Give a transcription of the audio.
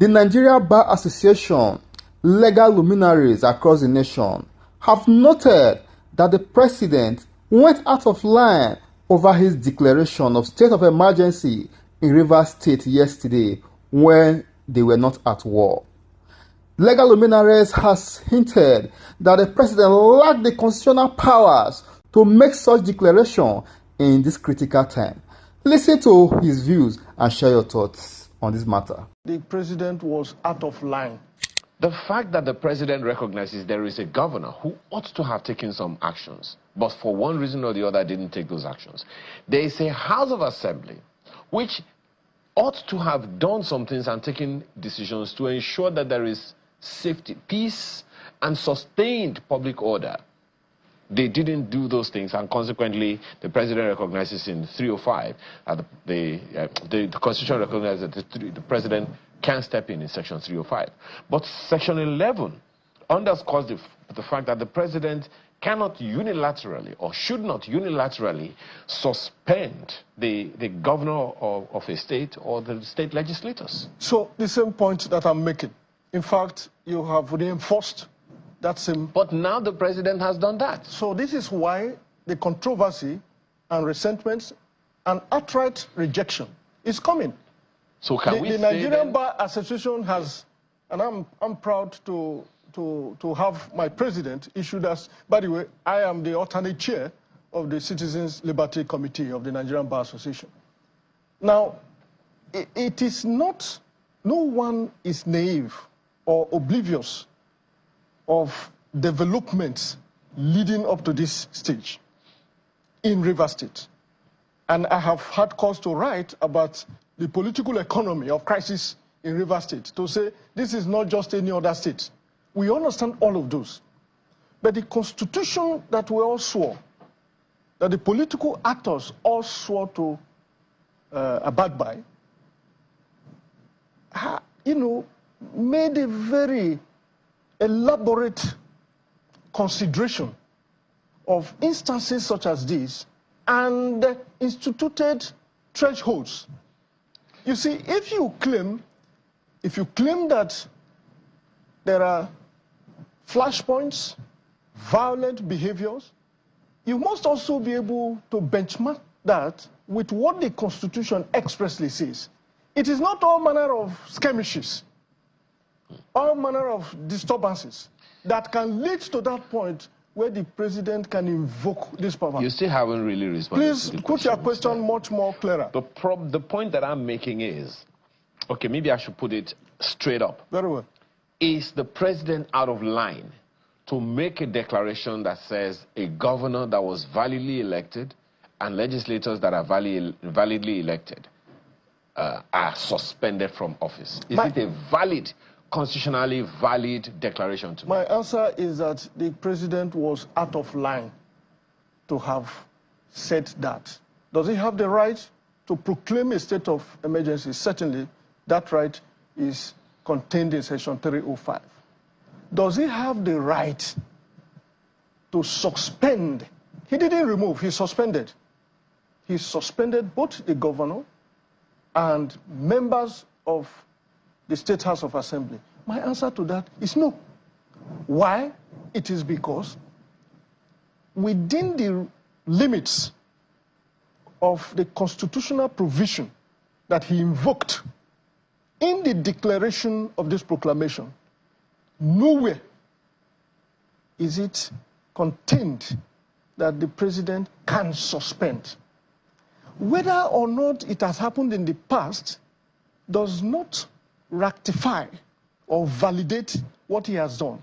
The Nigeria Bar Association, legal luminaries across the nation, have noted that the president went out of line over his declaration of state of emergency in Rivers State yesterday when they were not at war. Legal luminaries has hinted that the president lacked the constitutional powers to make such declaration in this critical time. Listen to his views and share your thoughts on this matter. The president was out of line. The fact that the president recognizes there is a governor who ought to have taken some actions, but for one reason or the other didn't take those actions. There is a House of Assembly which ought to have done some things and taken decisions to ensure that there is safety, peace, and sustained public order. They didn't do those things, and consequently, the president recognizes in 305 that the Constitution recognizes that the president can step in Section 305. But Section 11 underscores the fact that the president cannot unilaterally or should not unilaterally suspend the governor of a state or the state legislators. So the same point that I'm making. In fact, you have reinforced that same... But now the president has done that. So this is why the controversy and resentments and outright rejection is coming. So can we the say Nigerian Bar Association has, and I'm proud to have my president issued us. By the way, I am the alternate chair of the Citizens Liberty Committee of the Nigerian Bar Association. Now, it is not, no one is naive or oblivious of developments leading up to this stage in Rivers State. And I have had cause to write about the political economy of crisis in Rivers State, to say this is not just any other state. We understand all of those. But the constitution that we all swore, that the political actors all swore to abide by, made a very elaborate consideration of instances such as these and instituted thresholds. You see, if you claim that there are flashpoints, violent behaviors, you must also be able to benchmark that with what the Constitution expressly says. It is not all manner of skirmishes, all manner of disturbances that can lead to that point where the president can invoke this power. You still haven't really responded. Please put your question much more clearer. The point that I'm making is, okay, maybe I should put it straight up. Very well. Is the president out of line to make a declaration that says a governor that was validly elected and legislators that are validly elected are suspended from office? Is it a valid, constitutionally valid declaration to My make? answer is that the president was out of line to have said that. Does he have the right to proclaim a state of emergency? Certainly, that right is contained in Section 305. Does he have the right to suspend? He didn't remove, he suspended. He suspended both the governor and members of the State House of Assembly. My answer to that is no. Why? It is because within the limits of the constitutional provision that he invoked in the declaration of this proclamation, nowhere is it contained that the president can suspend. Whether or not it has happened in the past does not rectify or validate what he has done.